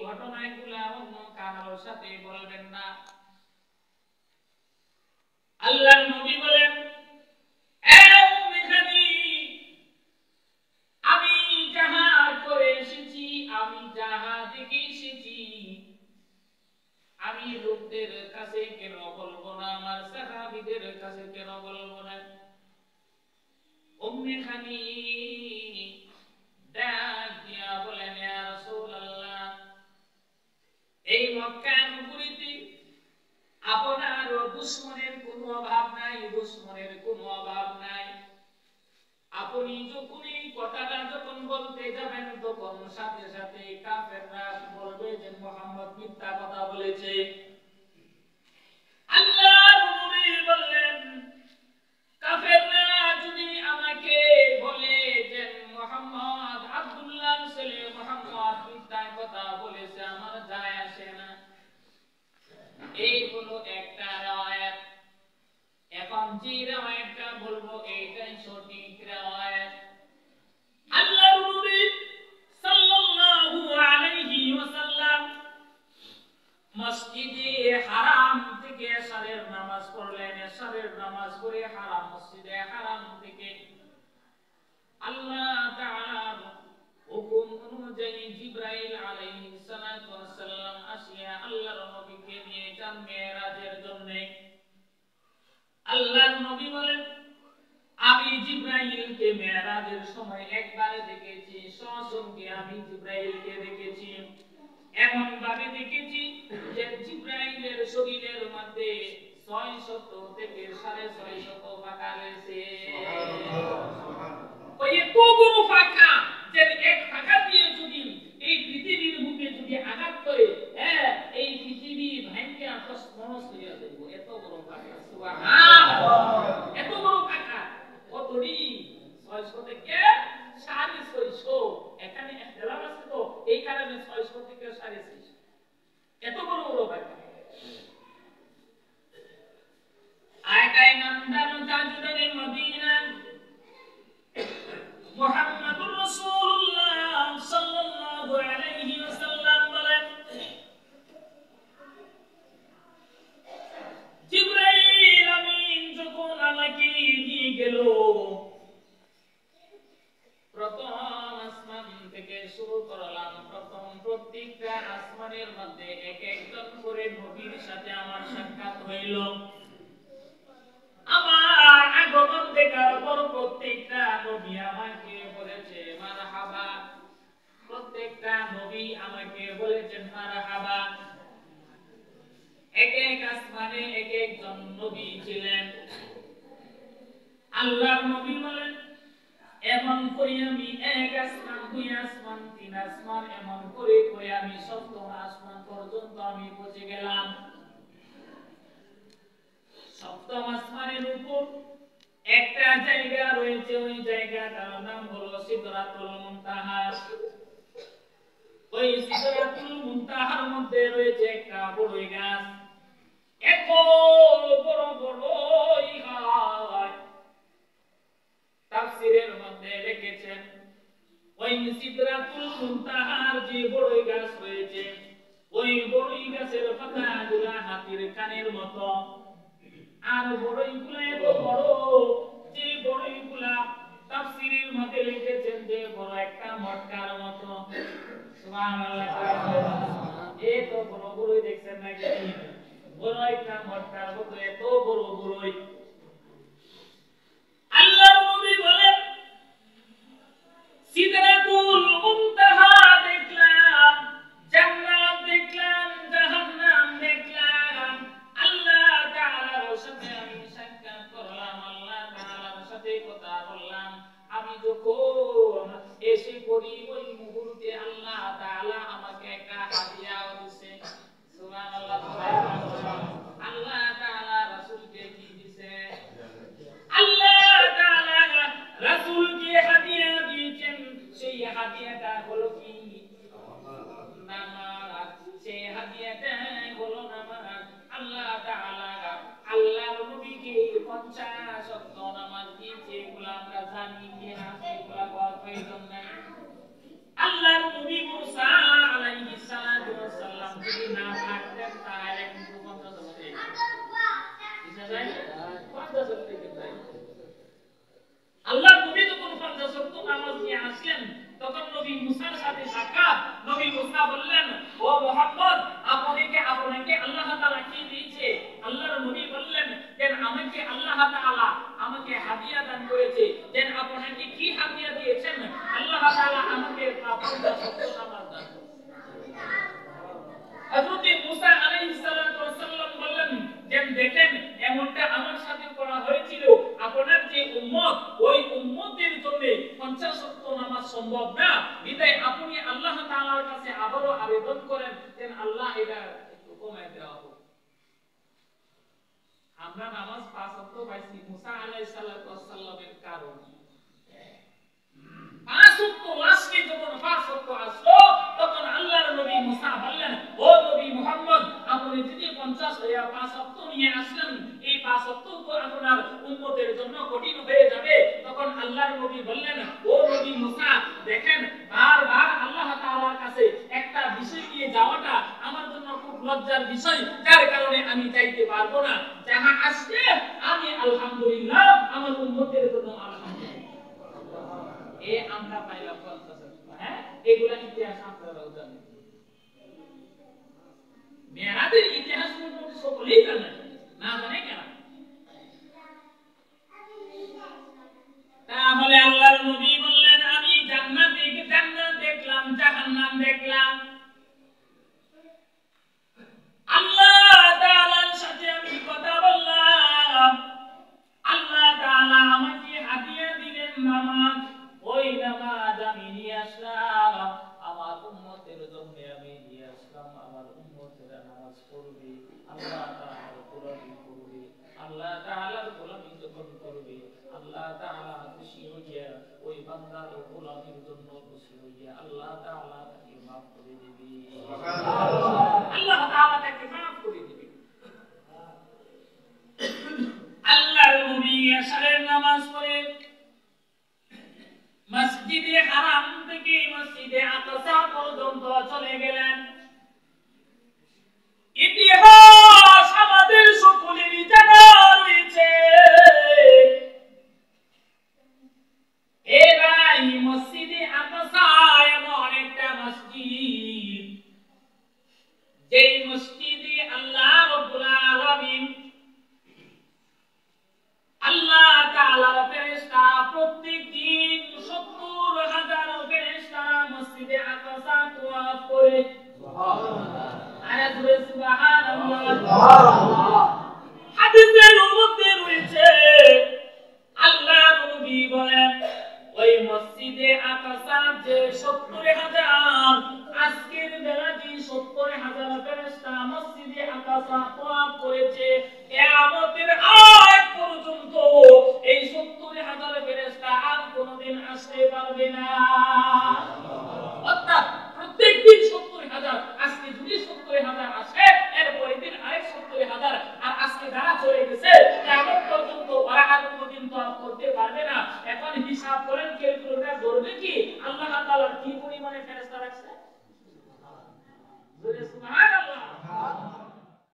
ঘটনাগুলো অন্য কারোর সাথে বলবেন না। আল্লাহর নবী বলেন, আমি জাহাজ করে এসেছি, আমি জাহাজ থেকে এসেছি, আমি লোকদের কাছে কেন বলবো না, আমার সাহাবীদের কাছে কেন বলবো না? উম্মে হানি ডাক দিয়া বলেন, ইয়া রাসূলুল্লাহ, এই মক্কা নগরীতে আপনার দুশমনের কোনো অভাব নাই, দুশমনের কোনো অভাব নাই। আপনি যখন এই কথাটা যখন বলতে যাবেন, তখন সাথে সাথে কাফেররা বলবে যে মুহাম্মদ মিথ্যা কথা বলেছে। আল্লাহর নবী বললেন, কাফেররা যদি আমাকে বলে যে মুহাম্মদ আব্দুল্লাহর ছেলে মুহাম্মদ মিথ্যা কথা বলেছে, আমার যায় আসে না। এই হলো একটা riwayat। এখন যে riwayatটা বলবো এইটাই সঠিক riwayat। আল্লাহর নবী সাল্লাল্লাহু আলাইহি ওয়াসাল্লাম মসজিদে হারাম থেকে এশারের নামাজ পড়লেন। এশারের নামাজ পড়ে হারাম মসজিদে হারাম থেকে আল্লাহ তাআলার হুকুম অনুযায়ী জিবরাইল আলাইহিস সালাতু ওয়াস সালাম আসিয়া আল্লাহর নবীকে নিয়ে যান মেরাজের জন্য। আল্লাহর নবী বলেন, আমি জিবরাইলকে মেরাজের সময় একবারে দেখেছি, সসংখ্যে আমি জিবরাইলকে দেখেছি। এমন ভাবে দেখেছি যে জিবরাইলের শরীরের মধ্যে 600 থেকে 650 ফাঁকা রয়েছে। ওই এত বড় ফাঁকা যে এক ফাঁকা দিয়ে যদি এই পৃথিবীর বুকে যদি আঘাত করে, এই পৃথিবী ভাঙিয়া তছনছ হয়ে যাবে। এত বড় ফাঁকা, সুবহানাল্লাহ। এত বড় ফাঁকা কতটি 600 থেকে 650। এখানে ইখতিলাফ আছে তো, এই কারণে 600 থেকে 650। এত বড় বড় ফাঁকা। আয়াতায় নামদার তাজুদারে মদিনা মুহাম্মাদুর রাসূলুল্লাহ সাল্লাল্লাহু আলাইহি ওয়াসাল্লাম বলেন, জিবরাইল আমিন যখন আমাকে নিয়ে গেল, প্রথম আসমান থেকে শুরু করলাম। প্রথম প্রত্যেকটা আসমানের মধ্যে এক একজন করে নবীর সাথে আমার সাক্ষাৎ হইল। আমার আগমন দেখার পর প্রত্যেকটা নবী আমাকে বলেছে মারহাবা। প্রত্যেকটা নবী আমাকে বলেছেন মারহাবা। এক এক আসমানে এক একজন নবী ছিলেন। আল্লাহর নবী বলেন, এমন করে আমি এক আসমান, দুই আসমান, তিন আসমান, এমন করে করে আমি সপ্তম আসমান পর্যন্ত আমি পৌঁছে গেলাম। সপ্তম আসমানের উপর একটা জায়গা রয়েছে, ওই জায়গাটার নাম হলো সিদরাতুল মুনতাহা। ওই সিদরাতুল মুনতাহার মধ্যে রয়েছে একটা বড়ই গাছ। এত বড় বড়ই গাছ, তাফসীরের মধ্যে লিখেছেন ওই সিদরাতুল মুনতাহার যে বড়ই গাছ রয়েছে, ওই বড়ই গাছের পাতাগুলা হাতির কানের মতো। আর বড়ইগুলা এত বড় যে বড়ইগুলা তাফসীরের মধ্যে লিখেছেন যে বড় একটা মটকার মতো। সুবহানাল্লাহ। এত বড় বড়ই দেখছেন নাকি? বড় একটা মটকার মতো এত বড় বড়ই। আল্লাহর নবী বলেন, সিদরাতুল মুনতাহা দেখলাম, জান্নাত দেখলাম, জাহান্নাম দেখলাম। আল্লাহ তাআলার সাথে আমি সাক্ষাৎ করলাম, আল্লাহ তাআলার সাথে কথা বললাম। আমি যখন এসে পড়ি ওই মুহূর্তে আল্লাহ তাআলা আমাকে একটা হাদিয়া দিয়েছে। সুবহানাল্লাহ। আল্লাহ তাআলা রাসূলকে কি দিয়েছে? আল্লাহ তাআলা রাসূলকে হাদিয়া দিয়েছেন। সেই হাদিয়াটা হলো কি? নামাজ। সেই হাদিয়াটা হলো নামাজ। আল্লাহ তাআলা আল্লাহর নবীকে 50 ওয়াক্ত নামাজ দিয়েছে। এগুলো আমরা জানি কি না? এগুলো বলার প্রয়োজন নাই। আল্লাহর নবী মুসা আলাইহিস সালাতু মুসা বললেন ও মুহাম্মদ আপনাকে আল্লাহ তাআলা কি দিয়েছে আল্লাহর নবী বললেন যে আমাকে আল্লাহ তাআলা আমাকে হাদিয়া দান করেছে যে আপনাকে কি হাদিয়া দিয়েছেন আল্লাহ তাআলা আমাকে 50 নামাজ দান করেছে হযরত মুসা আলাইহিস সালাতু ওয়াস সালাম বললেন যে দেখেন এমনটা আমার সাথে করা হয়েছিল আপনার যে উম্মত ওই উম্মতের জন্য 50 ওয়াক্ত নামাজ সম্ভব না বিধায় আপনি আল্লাহ তাআলার কাছে আবারো আবেদন করেন যে আল্লাহ এটা একটু কমায় দেওয়া হোক আমরা নামাজ 5 ওয়াক্ত পাইছি মুসা আলাইহিস সালাতু ওয়াস সালামের কারণে 5 ওয়াক্ত লাস্টে যখন 5 ওয়াক্ত আসলো তখন আল্লাহর নবী মুসা বললেন ও নবী মুহাম্মদ আপনি যদি 50 হইয়া 5 ওয়াক্ত নিয়ে আসলেন এই 5 ওয়াক্ত তো আপনার উম্মতের জন্য কঠিন হয়ে যাবে তখন আল্লাহর নবী বললেন ও নবী মুসা দেখেন বারবার আল্লাহ তাআলার কাছে একটা বিষয় নিয়ে যাওয়াটা আমার জন্য খুব লজ্জার বিষয় যার কারণে আমি চাইতে পারবো না যাহা আসছে আমি আলহামদুলিল্লাহ আমার উম্মতের জন্য আলহামদুলিল্লাহ এ আমরা পাইলাম 50 হ্যাঁ এগুলা ইতিহাস আপনারাও জানেন মেরাজের ইতিহাস মোটামুটি সকলেই জানেন না জানে কেন তাহলে আল্লাহর নবী বললেন আমি জান্নাত দেখলাম জাহান্নাম দেখলাম আল্লাহ তাআলার সাথে আমি কথা বললাম আল্লাহ তাআলা আমাকে হাদিয়া দিলেন নামাজ ওই নামাজ আমি নিয়ে আসলাম আমার উম্মতের জন্য আমি নিয়ে আসলাম আমার উম্মতেরা নামাজ পড়বে আল্লাহ তাআলার গোলামি করবে আল্লাহ তাআলার গোলামি যখন করবে আল্লাহ তাআলা খুশি হইয়া ওই বান্দার গোলামির জন্য খুশি হইয়া আল্লাহ তাআলা তাকে maaf করে দিবে সুবহানাল্লাহ আল্লাহ তাআলা তাকে maaf করে দিবে আল্লাহর নবী আসরের নামাজ পড়ে মসজিদে হারাম থেকে মসজিদে আকসা পর্যন্ত চলে গেলেন ইতিহাস আমাদের সকলেরই জানা রয়েছে এ ভাই মসজিদে আকসা এমন একটা মসজিদ যেই মসজিদে আল্লাহ রাব্বুল আলামিন আল্লাহ তাআলার ফেরেশতা প্রত্যেকদিন 70,000 ফেরেশতা মসজিদে আকসা তওয়াফ করে সুবহানাল্লাহ আরে সুবহানাল্লাহ সুবহানাল্লাহ হাদিসের মধ্যে রয়েছে আল্লাহ নবী বলেন ওই মসজিদে আকসা যে 70,000 আজকের বেলা যে 70,000 ফেরেশতা মসজিদে আকসা তওয়াফ করেছে কিয়ামতের আগ পর্যন্ত